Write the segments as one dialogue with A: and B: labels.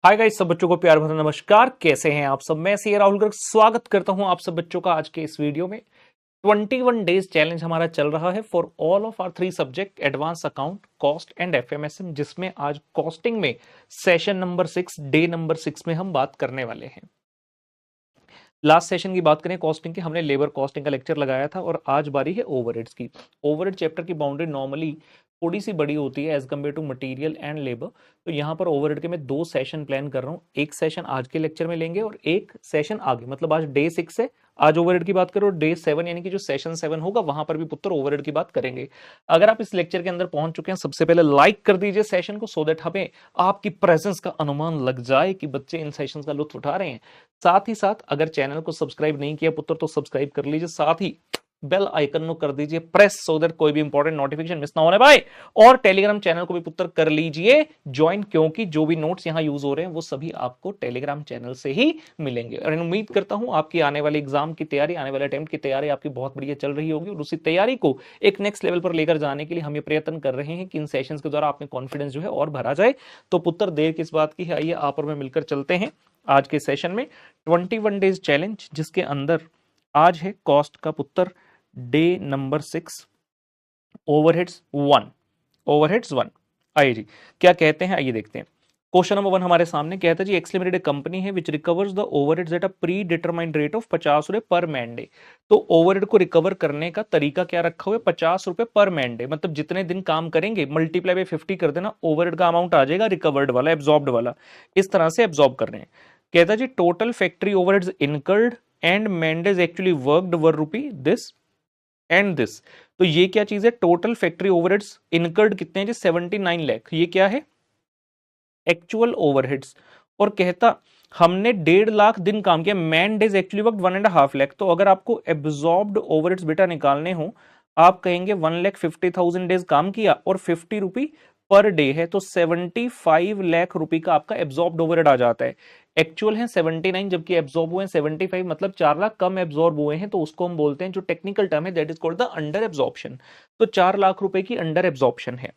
A: Hi guys, सब बच्चों को प्यार भरा नमस्कार। कैसे हैं आप सब? मैं सी राहुल गर्ग स्वागत करता हूं आप सब बच्चों का आज के इस वीडियो में। 21 डेज चैलेंज हमारा चल रहा है for all of our 3 subject, advance account, cost and FMSM, जिसमें आज कॉस्टिंग में सेशन नंबर 6, डे नंबर 6 में हम बात करने वाले हैं। लास्ट सेशन की बात करें कॉस्टिंग की, हमने लेबर कॉस्टिंग का लेक्चर लगाया था और आज बारी है ओवरहेड्स की। ओवरहेड चैप्टर की बाउंड्री नॉर्मली थोड़ी सी बड़ी होती है as compare to material and labour. तो यहाँ पर ओवरहेड के मैं 2 सेशन प्लान कर रहा हूँ। एक सेशन आज के लेक्चर में लेंगे और एक सेशन आगे, मतलब आज डे 6 है, आज ओवरहेड की बात करो। डे 7 यानी कि जो सेशन 7 होगा वहां पर भी पुत्र ओवरहेड की बात करेंगे। अगर आप इस लेक्चर के अंदर पहुंच चुके हैं, सबसे पहले लाइक कर दीजिए सेशन को, सो दैट हमें आपकी प्रेजेंस का अनुमान लग जाए कि बच्चे इन सेशन का लुत्फ उठा रहे हैं। साथ ही साथ अगर चैनल को सब्सक्राइब नहीं किया पुत्र तो सब्सक्राइब कर लीजिए, साथ ही बेल आइकन को कर दीजिए प्रेस, सो दैट कोई भी इंपॉर्टेंट नोटिफिकेशन मिस ना होने पाए। और टेलीग्राम चैनल को भी पुत्र कर लीजिए ज्वाइन, क्योंकि जो भी नोट्स यहां यूज हो रहे हैं वो सभी आपको टेलीग्राम चैनल से ही मिलेंगे। और उम्मीद करता हूं आपकी आने वाले एग्जाम की तैयारी, आने वाले अटेम्प्ट की तैयारी आपकी बहुत बढ़िया चल रही होगी और उसी तैयारी को एक नेक्स्ट लेवल पर लेकर जाने के लिए हम ये प्रयत्न कर रहे हैं कि इन सेशंस के द्वारा आप में कॉन्फिडेंस जो है और भरा जाए। तो पुत्र देर किस बात की है, आइए आप और मैं मिलकर चलते हैं आज के सेशन में। 21 डेज चैलेंज, जिसके अंदर आज है कॉस्ट का पुत्र डे नंबर 6, ओवरहेड्स 1। ओवरहेड्स 1, आइए जी क्या कहते हैं, आइए देखते हैं। क्वेश्चन नंबर 1 हमारे सामने कहता है जी, एक्स लिमिटेड कंपनी है which recovers the overheads at a predetermined rate of 50 रुपए पर मैन डे। तो ओवरहेड को रिकवर करने का तरीका क्या रखा हुआ है? 50 रुपए पर मैन डे, मतलब जितने दिन काम करेंगे मल्टीप्लाई बाय 50 कर देना, ओवरहेड का अमाउंट आ जाएगा रिकवर्ड वाला, एब्जॉर्ब्ड वाला। इस तरह से एब्जॉर्ब कर रहे हैं। कहता है जी, total factory overheads incurred and man days actually worked were rupee this and this. तो ये क्या चीज है? टोटल फैक्ट्री ओवरहेड्स इनकर्ड कितने हैं जी? 79 लाख। ये क्या है? Actual overheads. और कहता हमने 1.5 लाख दिन काम किया, man days actually work 1.5 lakh. तो अगर आपको एब्जॉर्ब्ड ओवरहेड्स बेटा निकालने हो, आप कहेंगे 1,50,000 डेज काम किया और 50 रुपी पर डे है, तो 75 लाख रुपए का आपका एब्जॉर्ब्ड ओवरहेड आ जाता है। एक्चुअल है 79, जबकि एब्जॉर्ब हुए हैं 75, मतलब 4 लाख कम एब्जॉर्ब हुए हैं। तो उसको हम बोलते हैं, जो टेक्निकल टर्म है, that is called the under absorption. तो 4 लाख रुपए की अंडर एब्जॉर्प्शन है।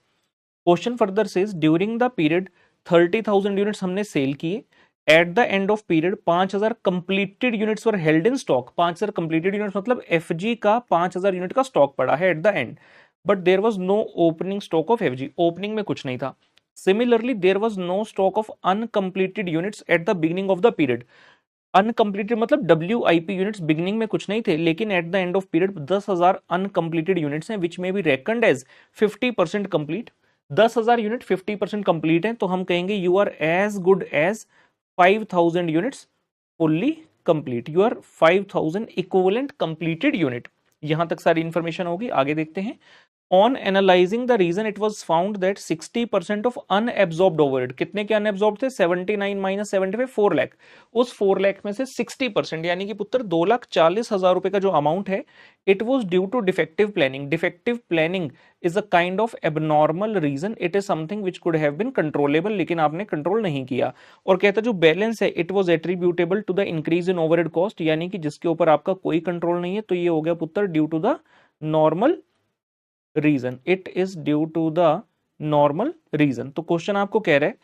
A: Question further says, during the period 30,000 units हमने सेल किए। At the end of period 5,000 completed units were held in stock. 5,000 completed units मतलब FG का 5,000 unit का stock पड़ा है at the end, but there was no opening stock of FG. Opening में कुछ नहीं था। Similarly there was no stock of uncompleted units at the beginning of the period. Uncompleted मतलब WIP यूनिट्स बिगिनिंग में कुछ नहीं थे, लेकिन at the end of period 10,000 uncompleted units हैं, विच में be reckoned as 50% complete. 10,000 unit 50% complete है, तो हम कहेंगे you are as good as 5,000 units fully complete. You are 5,000 equivalent completed unit. यहां तक सारी इंफॉर्मेशन होगी, आगे देखते हैं। On analyzing the reason, it was found that 60% of unabsorbed overhead, कितने के unabsorbed थे? 79 minus 75, 4 लाख। उस 4 लाख में से 60% यानी कि पुत्र 2,40,000 रुपए का जो अमाउंट है, it was due to defective planning. Defective planning is a kind of abnormal reason. It is something which could have been controllable, लेकिन आपने कंट्रोल नहीं किया। और कहता जो बैलेंस है, it was attributable to the increase in overhead cost, यानी कि जिसके ऊपर आपका कोई कंट्रोल नहीं है, तो ये हो गया पुत्र due to the normal reason. It is due to the normal reason. तो क्वेश्चन आपको कह रहा है,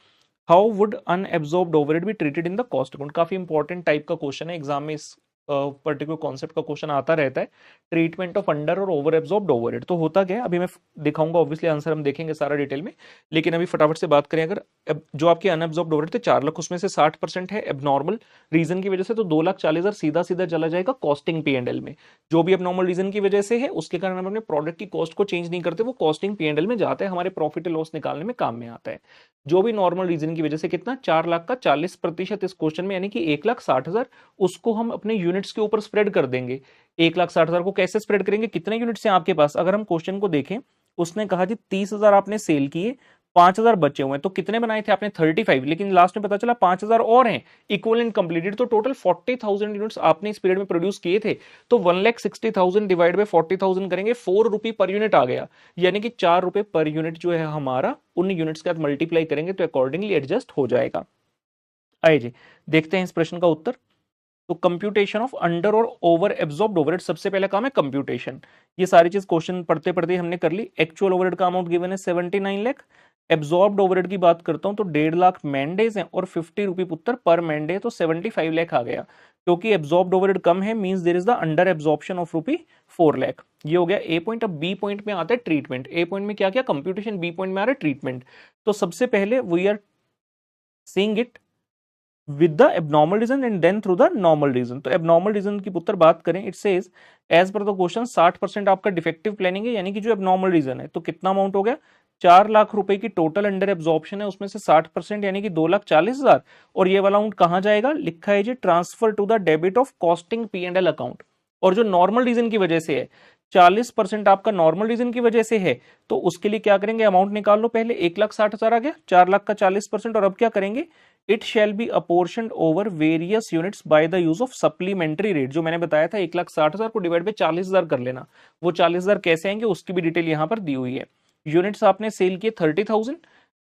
A: how would unabsorbed overhead be treated in the cost account. काफी इंपॉर्टेंट टाइप का क्वेश्चन है, एग्जाम में इस पर्टिकुलर कॉन्सेप्ट का क्वेश्चन आता रहता है। ट्रीटमेंट ऑफ अंडर और ओवर एब्जॉर्ब्ड ओवरहेड। तो होता क्या है, अभी मैं दिखाऊंगा, ऑब्वियसली आंसर हम देखेंगे सारा डिटेल में, लेकिन अभी फटाफट से बात करें। अगर जो आपके अनएब्जॉर्ब्ड ओवरहेड थे 4 लाख, उसमें से 60% है एबनॉर्मल रीजन की वजह से, तो 2,40,000 सीधा सीधा चला जाएगा कॉस्टिंग P&L में। जो भी एबनॉर्मल रीजन की वजह से है, उसके कारण हम अपने प्रोडक्ट की कॉस्ट को चेंज नहीं करते, वो कॉस्टिंग P&L में जाता है, हमारे प्रॉफिट लॉस निकालने में काम में आता है। जो भी नॉर्मल रीजन की वजह से, कितना? 4 लाख का 40% इस क्वेश्चन में, यानी कि 1,60,000, उसको हम अपने यूनिट्स के ऊपर स्प्रेड कर देंगे। 1,60,000 को कैसे स्प्रेड करेंगे? कितने यूनिट्स हैं आपके पास? अगर हम क्वेश्चन को देखें, उसने कहा जी 30,000 आपने सेल किए, 5,000 बचे हुए हैं, तो कितने बनाए थे आपने? 35, लेकिन लास्ट में पता चला 5,000 और हैं इक्विवेलेंट कंप्लीटेड, तो टोटल 40,000 यूनिट्स आपने इस पीरियड में प्रोड्यूस किए थे। तो 1,60,000 डिवाइड बाय 40,000 करेंगे, 4 रुपए पर यूनिट आ गया, यानी कि 4 रुपए पर यूनिट जो है हमारा, उन यूनिट्स के साथ मल्टीप्लाई करेंगे तो अकॉर्डिंगली एडजस्ट हो जाएगा। आइए जी देखते हैं इस प्रश्न का उत्तर। तो कंप्यूटेशन ऑफ अंडर और ओवर एब्जॉर्ब्ड ओवरहेड, सबसे पहला काम है कंप्यूटेशन। ये सारी चीज क्वेश्चन पढ़ते पढ़ते हमने कर ली। एक्चुअल ओवरहेड का अमाउंट गिवन है 79 लाख, एब्जॉर्ब्ड ओवरहेड की बात करता हूं तो 1.5 लाख मैन डेज हैं और 50 रुपये पुत्र पर मैन डे, तो 75 लाख आ गया। क्योंकि एब्जॉर्ब्ड ओवरहेड कम है means there is the under absorption of rupee 4 lakh. ये हो गया ए पॉइंट। अब बी पॉइंट में आता है ट्रीटमेंट। ए पॉइंट में क्या क्या कंप्यूटेशन, बी पॉइंट में आ रहा है ट्रीटमेंट। तो सबसे पहले we are seeing it with the abnormal reason and then through the normal reason. तो एबनॉर्मल रीजन की पुत्र बात करें, it says as per the question 60% आपका डिफेक्टिव प्लानिंग है, यानी कि जो एबनॉर्मल रीजन है। तो कितना अमाउंट हो गया, 4 लाख रुपए की टोटल अंडर एब्जॉर्प्शन है, उसमें से 60% यानी कि 2,40,000। और ये वाला अमाउंट कहां जाएगा, लिखा है जी transfer to the debit of costing P&L account. और जो नॉर्मल रीजन की वजह से है 40% आपका नॉर्मल रीजन की वजह से है, तो उसके लिए क्या करेंगे, अमाउंट निकाल लो पहले। 1,60,000 आ गया, 4 लाख का 40%। और अब क्या करेंगे, it shall be apportioned over various units by the use of supplementary rate. जो मैंने बताया था 1,60,000 को डिवाइड बाय 40,000 कर लेना। वो 40,000 कैसे आएंगे उसकी भी डिटेल यहां पर दी हुई है। यूनिट्स आपने सेल किए 30,000,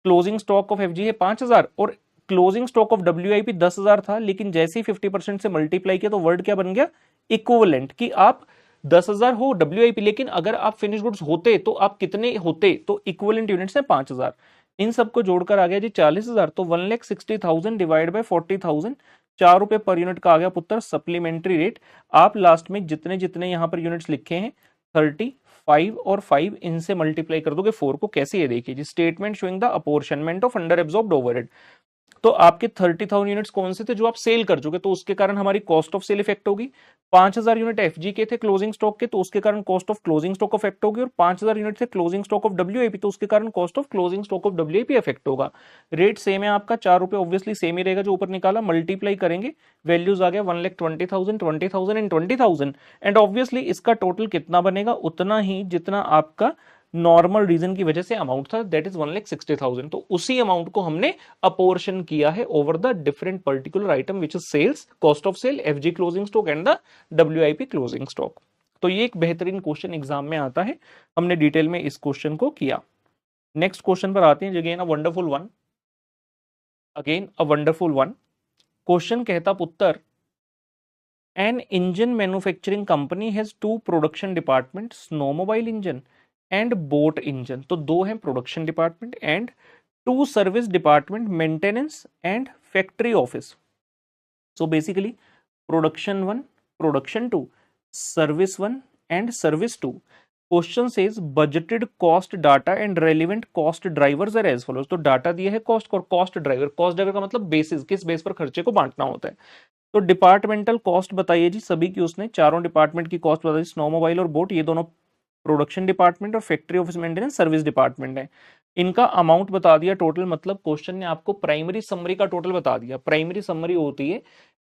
A: क्लोजिंग स्टॉक ऑफ एफजी है 5,000 और क्लोजिंग स्टॉक ऑफ WIP 10,000 था। लेकिन जैसे ही 50% से मल्टीप्लाई किया तो वर्ड क्या बन गया, इक्विवेलेंट। कि आप 10,000 हो WIP, लेकिन अगर आप फिनिश गुड्स होते तो आप कितने होते, तो इक्विवेलेंट यूनिट्स है 5,000। इन सबको जोड़कर आ गया जी 40,000। तो 1,60,000 डिवाइड बाय 40,000, 4 रुपए पर यूनिट का आ गया पुत्र सप्लीमेंट्री रेट। आप लास्ट में जितने जितने यहां पर यूनिट्स लिखे हैं 30, 5 और 5 इनसे मल्टीप्लाई कर दोगे 4 को। कैसे, ये देखिए जी, statement showing the apportionment of under absorbed overhead. तो आपके 30,000 यूनिट्स कौन से थे, जो आप सेल कर चुके, तो उसके कारण हमारी कॉस्ट ऑफ सेल इफेक्ट होगी। 5,000 यूनिट एफजी के थे क्लोजिंग स्टॉक के, तो उसके कारण cost of closing stock effect होगी। और 5,000 यूनिट थे क्लोजिंग स्टॉक ऑफ WIP, तो उसके कारण cost of closing stock of WIP effect होगा। रेट सेम है आपका, 4 रुपए ऑब्वियसली सेम ही रहेगा जो ऊपर निकाला। मल्टीप्लाई करेंगे, वैल्यूज आ गया 1,20,000, 20,000 एंड 20,000। एंड ऑब्वियसली इसका टोटल कितना बनेगा, उतना ही जितना आपका नॉर्मल रीजन की वजह से अमाउंट था, दैट इज 1,60,000। तो उसी अमाउंट को हमने अपोर्शन किया है over the different particular item which is sales, cost of sale, FG closing stock and the WIP closing stock. तो ये एक बेहतरीन क्वेश्चन एग्जाम में आता है, हमने डिटेल में इस क्वेश्चन को किया। नेक्स्ट क्वेश्चन पर आते हैं। Again a wonderful one, again a wonderful one. Question कहता पुत्र, an engine manufacturing company has 2 production department, snowmobile engine and boat engine. तो 2 हैं production department, and 2 service department, maintenance and factory office. So basically production 1, production 2, service 1 and service 2। Question says budgeted cost data and relevant cost drivers are as follows. तो data दिया है cost और cost driver. Cost driver का मतलब basis, किस base पर खर्चे को बांटना होता है। तो डिपार्टमेंटल कॉस्ट बताइए जी सभी की, उसने चारों डिपार्टमेंट की कॉस्ट बताई। स्नोमोबाइल और बोट ये दोनों प्रोडक्शन डिपार्टमेंट और factory office maintenance service department है। इनका अमाउंट बता दिया टोटल, मतलब क्वेश्चन ने आपको प्राइमरी समरी का टोटल बता दिया। प्राइमरी समरी होती है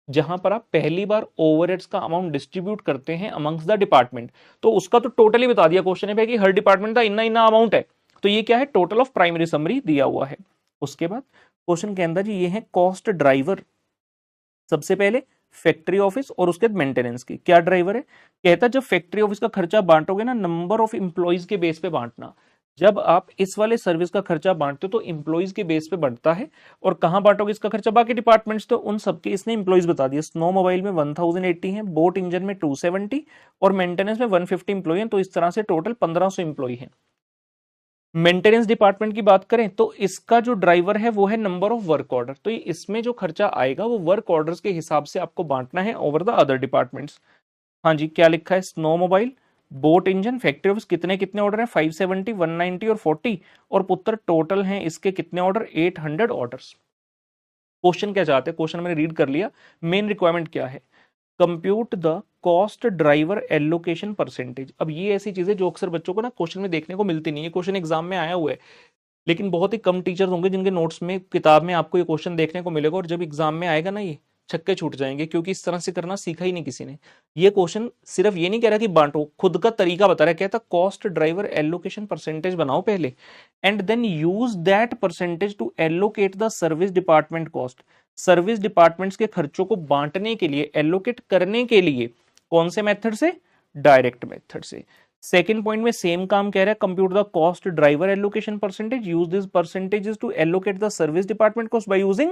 A: जहां पर आप पहली बार ओवरहेड्स का अमाउंट डिस्ट्रीब्यूट करते हैं अमंग्स द डिपार्टमेंट, तो उसका तो टोटल ही बता दिया क्वेश्चन है कि हर डिपार्टमेंट का इतना इतना अमाउंट है। तो ये क्या है, टोटल ऑफ प्राइमरी समरी दिया हुआ है। उसके बाद क्वेश्चन के अंदर जी ये है कॉस्ट ड्राइवर। सबसे पहले फैक्ट्री ऑफिस और उसके बाद मेंटेनेंस की क्या ड्राइवर है। कहता जब फैक्ट्री ऑफिस का खर्चा बांटोगे ना, नंबर ऑफ इंप्लॉइज के बेस पे बांटना। जब आप इस वाले सर्विस का खर्चा बांटते हो तो इंप्लॉइज के बेस पे बढ़ता है। और कहां बांटोगे इसका खर्चा, बाकी डिपार्टमेंट्स, तो उन सबके इसने इंप्लॉइज बता दिया। स्नो मोबाइल में 1080 है, बोट इंजन में 270 और मेंटेनेंस में 150 इंप्लॉई है। तो इस तरह से टोटल 1500 इंप्लॉई है। मेंटेनेंस डिपार्टमेंट की बात करें तो इसका जो ड्राइवर है वो है नंबर ऑफ वर्क ऑर्डर। तो इसमें जो खर्चा आएगा वो वर्क ऑर्डर्स के हिसाब से आपको बांटना है ओवर द अदर डिपार्टमेंट्स। हाँ जी, क्या लिखा है, snow mobile, boat engine, factory office कितने कितने ऑर्डर हैं, 570, 190 और 40। और पुत्र टोटल हैं इसके कितने ऑर्डर, 800 ऑर्डर्स। क्वेश्चन क्या चाहते हैं, क्वेश्चन मैंने रीड कर लिया। मेन रिक्वायरमेंट क्या है, compute the cost driver allocation percentage. अब ये ऐसी चीजें जो अक्सर बच्चों को ना क्वेश्चन में देखने को मिलती नहीं है। क्वेश्चन एग्जाम में आया हुआ है, लेकिन बहुत ही कम टीचर्स होंगे जिनके नोट्स में, किताब में आपको ये क्वेश्चन देखने को मिलेगा। और जब एग्जाम में आएगा ना, ये छक्के छूट जाएंगे, क्योंकि इस तरह से करना सीखा ही नहीं किसी ने। ये क्वेश्चन सिर्फ ये नहीं कह रहा कि बांटो, खुद का तरीका बता रहा है। कहता कॉस्ट ड्राइवर एलोकेशन परसेंटेज बनाओ पहले, and then use that percentage to allocate the service department cost. Service departments के खर्चों को बांटने के लिए, एलोकेट करने के लिए कौन से मेथड से, डायरेक्ट मेथड से। सेकेंड पॉइंट में सेम काम कह रहा है, compute the cost driver allocation percentage, use this percentages to allocate the service department cost by using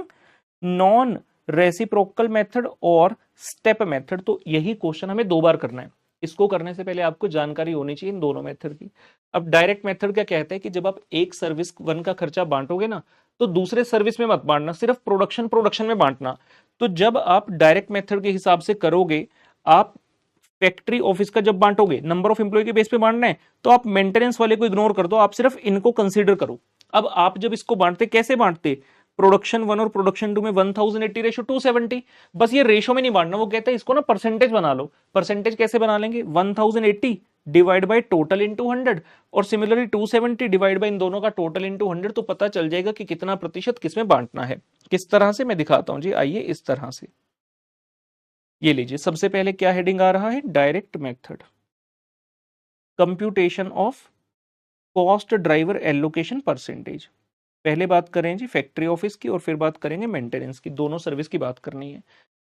A: non reciprocal method और स्टेप मेथड। तो यही क्वेश्चन हमें 2 बार करना है। इसको करने से पहले आपको जानकारी होनी चाहिए इन दोनों मेथड की। अब डायरेक्ट मेथड क्या कहते हैं कि जब आप एक सर्विस वन का खर्चा बांटोगे ना, तो दूसरे सर्विस में मत बांटना, सिर्फ प्रोडक्शन में बांटना। तो जब आप डायरेक्ट मेथड के हिसाब से करोगे, आप फैक्ट्री ऑफिस का जब बांटोगे, नंबर ऑफ एम्प्लॉय के बेस पे बांटना है, तो आप मेंटेनेंस वाले को इग्नोर कर दो, आप सिर्फ इनको कंसीडर करो। अब आप जब इसको बांटते, कैसे बांटते, प्रोडक्शन वन और प्रोडक्शन टू में 1080 रेशो 270, बस ये रेशो में नहीं बांटना, वो कहते हैं इसको ना परसेंटेज बना लो। परसेंटेज कैसे बना लेंगे, 1080 डिवाइड बाय टोटल इंटू 100, और सिमिलरली 270 डिवाइड बाय इन दोनों का टोटल इंटू 100, तो पता चल जाएगा कि कितना प्रतिशत किसमें बांटना है। किस तरह से मैं दिखाता हूं जी, आइए इस तरह से। ये लीजिए, सबसे पहले क्या हेडिंग आ रहा है, direct method, computation of cost driver allocation percentage. पहले बात करें जी फैक्ट्री ऑफिस की और फिर बात करेंगे मेंटेनेंस की, दोनों सर्विस की बात करनी है।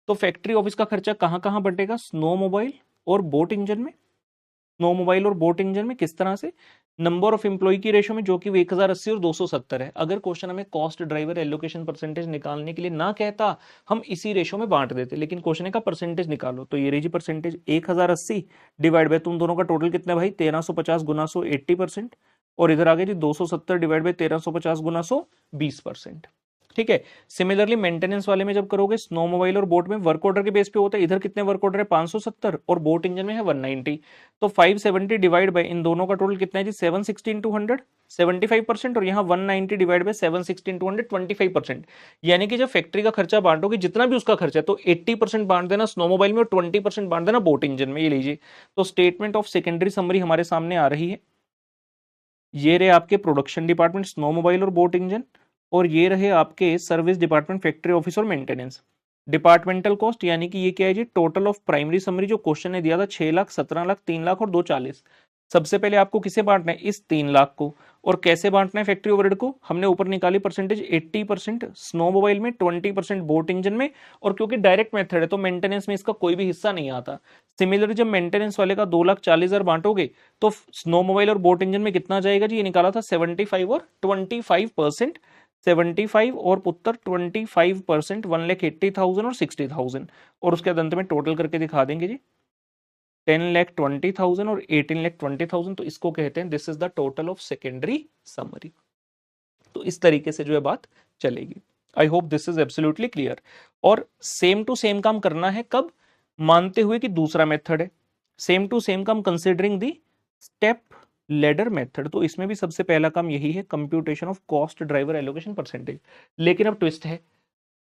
A: तो फैक्ट्री ऑफिस का खर्चा कहां कहां बटेगा, स्नो मोबाइल और बोट इंजन में। स्नो मोबाइल और बोट इंजन में किस तरह से, नंबर ऑफ एम्प्लॉय की रेशो में, जो कि 1080 और 270 है। अगर क्वेश्चन हमें कॉस्ट ड्राइवर एलोकेशन परसेंटेज निकालने के लिए ना कहता, हम इसी रेशो में बांट देते, लेकिन क्वेश्चन का परसेंटेज निकालो, तो ये रही जी परसेंटेज 1080 डिवाइड बाय, तुम दोनों का टोटल कितना भाई 1350 गुना 100 80%, और इधर आ गया जी 270 डिवाइड बाय 1350 गुना 100 20%। ठीक है। सिमिलरली मेंटेनेंस वाले में जब करोगे, स्नो मोबाइल और बोट में वर्क ऑर्डर के बेस पे होता है, इधर कितने वर्क ऑर्डर है 570 और बोट इंजन में है 190, तो 570 डिवाइड बाय इन दोनों का टोटल कितना है जी 760 इंटू 100 75%, और यहाँ 190 डिवाइड बाय 760 इंटू 100 25%। यानी कि जब फैक्ट्री का खर्चा बांटोगे, जितना भी उसका खर्चा है, तो 80% बांट देना स्नो मोबाइल में और 20% बांट देना बोट इंजन में। ये लीजिए, तो स्टेटमेंट ऑफ सेकेंडरी समरी हमारे सामने आ रही है। ये रहे आपके प्रोडक्शन डिपार्टमेंट स्नो मोबाइल और बोट इंजन, और ये रहे आपके सर्विस डिपार्टमेंट फैक्ट्री ऑफिस और मेंटेनेंस। डिपार्टमेंटल कॉस्ट यानी कि ये क्या है जी, टोटल ऑफ प्राइमरी समरी, जो क्वेश्चन ने दिया था 6 लाख 17 लाख 3 लाख और 240। सबसे पहले आपको किसे बांटना है, इस 3 लाख को। और कैसे बांटना है फैक्ट्री ओवरहेड को, हमने ऊपर निकाली परसेंटेज 80% स्नो मोबाइल में, 20% बोट इंजन में, और क्योंकि डायरेक्ट मेथड है तो मेंटेनेंस में इसका कोई भी हिस्सा नहीं आता। सिमिलरली जब मेंटेनेंस वाले का 2,40,000 बांटोगे, तो स्नो मोबाइल और बोट इंजन में कितना जाएगा जी, ये निकाला था 75 और 25%, 75 और पुत्र 25%, 1,80,000 और 60,000, और उसके अंत में टोटल करके दिखा देंगे जी 10,20,000 और 18,20,000, तो इसको कहते हैं this is the total of secondary summary. तो इस तरीके से जो है बात चलेगी। I hope this is absolutely clear. और सेम टू सेम काम करना है कब, मानते हुए कि दूसरा मेथड है, सेम टू सेम काम considering the step ladder method. तो इसमें भी सबसे पहला काम यही है, computation of cost driver allocation percentage. लेकिन अब ट्विस्ट है,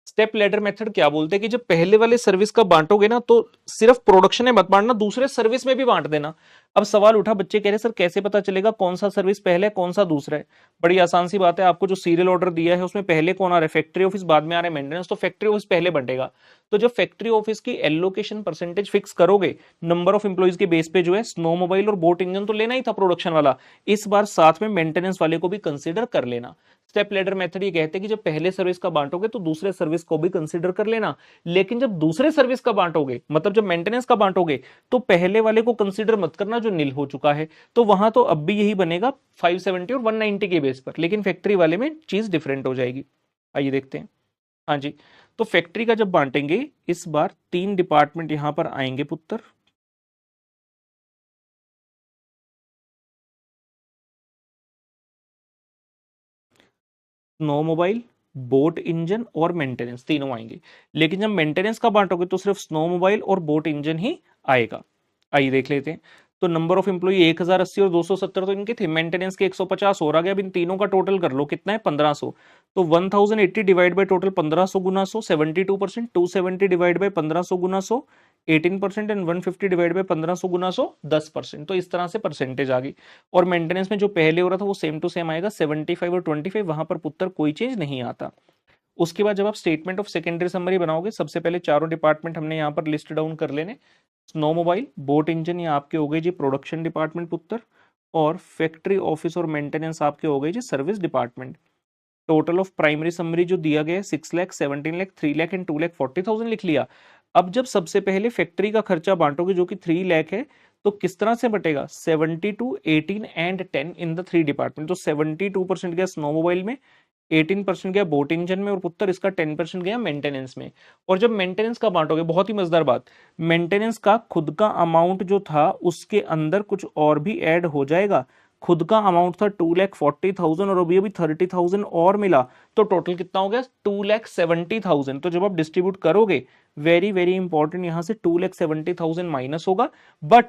A: स्टेप लेडर मेथड क्या बोलते हैं कि जब पहले वाले सर्विस का बांटोगे ना, तो सिर्फ प्रोडक्शन में मत बांटना, दूसरे सर्विस में भी बांट देना। अब सवाल उठा, बच्चे कह रहे सर कैसे पता चलेगा कौन सा सर्विस पहले है कौन सा दूसरा है। बड़ी आसान सी बात है, आपको जो सीरियल ऑर्डर दिया है उसमें पहले कौन आ रहा है, फैक्ट्री ऑफिस, बाद में आ रहा है मेंटेनेंस, तो फैक्ट्री ऑफिस पहले बंटेगा। तो जब फैक्ट्री ऑफिस की एलोकेशन परसेंटेज फिक्स करोगे, नंबर ऑफ एम्प्लॉइज के बेस पे जो है, स्नो मोबाइल और बोट इंजन तो लेना ही था प्रोडक्शन वाला, इस बार साथ में मेंटेनेंस वाले को भी कंसिडर कर लेना। स्टेप लेडर मेथड ये कहते हैं कि जब पहले सर्विस का बांटोगे तो दूसरे सर्विस को भी कंसीडर कर लेना, लेकिन जब दूसरे सर्विस का बांटोगे, मतलब जब मेंटेनेंस का बांटोगे, तो पहले वाले को कंसीडर मत करना जो नील हो चुका है। तो वहां तो अब भी यही बनेगा 570 और 190 के बेस पर, लेकिन फैक्ट्री वाले में चीज डिफरेंट हो जाएगी। आइए देखते हैं। हाँ जी, तो फैक्ट्री का जब बांटेंगे, इस बार 3 डिपार्टमेंट यहां पर आएंगे पुत्र, स्नो मोबाइल, बोट इंजन और मेंटेनेंस, तीनों आएंगे। लेकिन जब मेंटेनेंस का बांटोगे तो सिर्फ स्नो मोबाइल और बोट इंजन ही आएगा। आइए देख लेते हैं। तो नंबर ऑफ एम्प्लॉई 1080 और 270 तो इनके थे, मेंटेनेंस के 150 और आ गया। अब इन तीनों का टोटल कर लो, कितना है 1500, तो 1080 divide by total 1500 Guna 100 72%, 270 divide by 1500 Guna 100 18%, and 150 divide by 1500 गुना 100 10%। तो इस तरह से परसेंटेज आ गई। और मेंटेनेंस में जो पहले हो रहा था वो सेम टू सेम आएगा, 75 और 25, वहां पर पुत्र कोई चेंज नहीं आता। उसके बाद जब आप स्टेटमेंट ऑफ सेकेंडरी समरी बनाओगे, सबसे पहले चारों डिपार्टमेंट हमने यहाँ पर लिस्ट डाउन कर लेने, स्नो मोबाइल, बोट इंजन ये आपके हो गए जी प्रोडक्शन डिपार्टमेंट पुत्र, और फैक्ट्री ऑफिस और मेंटेनेंस आपके हो गए जी service department. Total of primary summary जो दिया गया है 6 लाख 17 लाख 3 लाख एंड 2,40,000 लिख लिया। अब जब सबसे पहले फैक्ट्री का खर्चा बांटोगे जो कि 3 लाख है, तो किस तरह से बटेगा, 72 18 एंड 10 इन द 3 डिपार्टमेंट। तो 72% गया स्नो मोबाइल में, 18% गया बोट इंजन में और पुत्र इसका 10% गया मेंटेनेंस में। और जब मेंटेनेंस का बांटोगे, बहुत ही मजेदार बात, मेंटेनेंस का खुद का अमाउंट जो था उसके अंदर कुछ और भी ऐड हो जाएगा। खुद का अमाउंट था 2,40,000 और अभी 30,000 और मिला, तो टोटल कितना हो गया 2,70,000। तो जब आप डिस्ट्रीब्यूट करोगे, वेरी वेरी इंपॉर्टेंट, यहां से 2,70,000 माइनस होगा, बट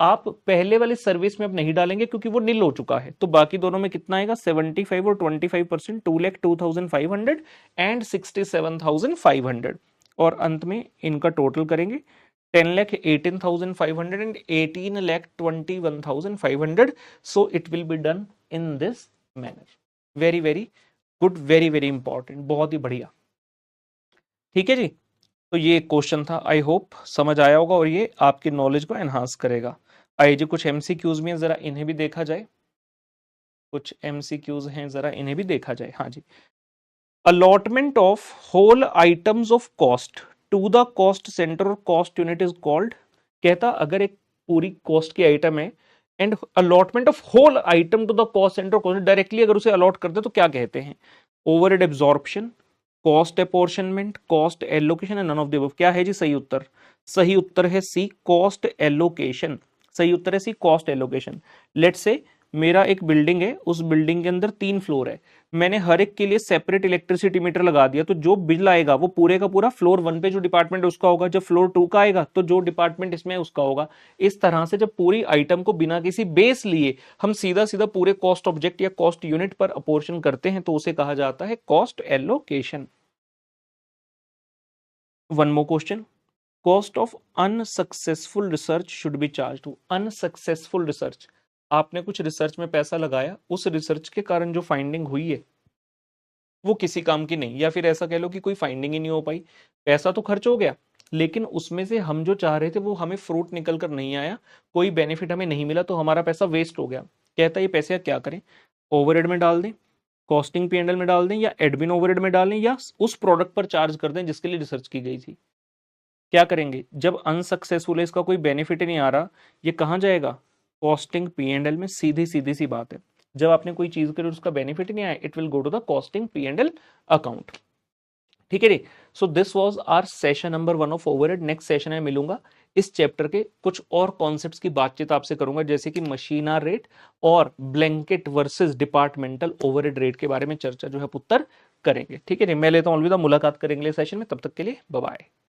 A: आप पहले वाले सर्विस में अब नहीं डालेंगे क्योंकि वो नील हो चुका है। तो बाकी दोनों में कितना आएगा 75 और 25%, 2,02,500 एंड 67,500। और अंत में इनका टोटल करेंगे 10,18,500 and 18,21,500। So it will be done in this manner. Very very good, very very important, बहुत ही बढ़िया। ठीक है जी, तो ये क्वेश्चन था, आई होप समझ आया होगा और ये आपकी नॉलेज को एनहांस करेगा। आइए जी, कुछ एमसीक्यूज में जरा इन्हें भी देखा जाए। कुछ एमसीक्यूज हैं, जरा इन्हें भी देखा जाए। हाँ जी, allotment of whole items of cost to the cost centre और कॉस्ट यूनिट इज कॉल्ड। कहता अगर एक पूरी कॉस्ट की आइटम है and allotment of whole item to the cost centre, cost directly अगर उसे अलॉट करते तो क्या कहते हैं? Overhead absorption, cost apportionment, cost allocation and none of the above. क्या है जी सही उत्तर? सही उत्तर है सी, कॉस्ट एलोकेशन। सही उत्तर है सी, कॉस्ट एलोकेशन। लेट्स से मेरा एक बिल्डिंग है, उस बिल्डिंग के अंदर 3 फ्लोर है, मैंने हर एक के लिए सेपरेट इलेक्ट्रिसिटी मीटर लगा दिया, तो जो बिल आएगा वो पूरे का पूरा फ्लोर 1 पे जो डिपार्टमेंट उसका होगा, जब फ्लोर 2 का आएगा तो जो डिपार्टमेंट इसमें उसका होगा। इस तरह से जब पूरी आइटम को बिना किसी बेस लिए हम सीधा सीधा पूरे कॉस्ट ऑब्जेक्ट या कॉस्ट यूनिट पर अपोर्शन करते हैं तो उसे कहा जाता है cost allocation. One more question, cost of unsuccessful research should be charge to. Unsuccessful research, आपने कुछ रिसर्च में पैसा लगाया, उस रिसर्च के कारण जो फाइंडिंग हुई है वो किसी काम की नहीं, या फिर ऐसा कह लो कि कोई फाइंडिंग ही नहीं हो पाई, पैसा तो खर्च हो गया लेकिन उसमें से हम जो चाह रहे थे वो हमें फ्रूट निकल कर नहीं आया, कोई बेनिफिट हमें नहीं मिला, तो हमारा पैसा वेस्ट हो गया। कहता है ये पैसे क्या करें? ओवरहेड में डाल दें, कॉस्टिंग P&L में डाल दें, या एडमिन ओवरहेड में डालें, या उस प्रोडक्ट पर चार्ज कर दें जिसके लिए रिसर्च की गई थी। क्या करेंगे? जब अनसक्सेसफुल है, इसका कोई बेनिफिट ही नहीं आ रहा, ये कहां जाएगा? कॉस्टिंग P&L में। सीधी सीधी सी बात है, जब आपने कोई चीज करी उसका बेनिफिट ही नहीं आया, it will go to the costing P&L account. ठीक है जी, so this was our session number 1 of overhead. Next session में मिलूंगा, इस चैप्टर के कुछ और कॉन्सेप्ट्स की बातचीत आपसे करूंगा, जैसे कि मशीनर रेट और blanket versus departmental overhead rate के बारे में चर्चा जो है पुत्र करेंगे। ठीक है जी, मैं लेता हूं अलविदा, मुलाकात करेंगे सेशन में, तब तक के लिए बाय बाय।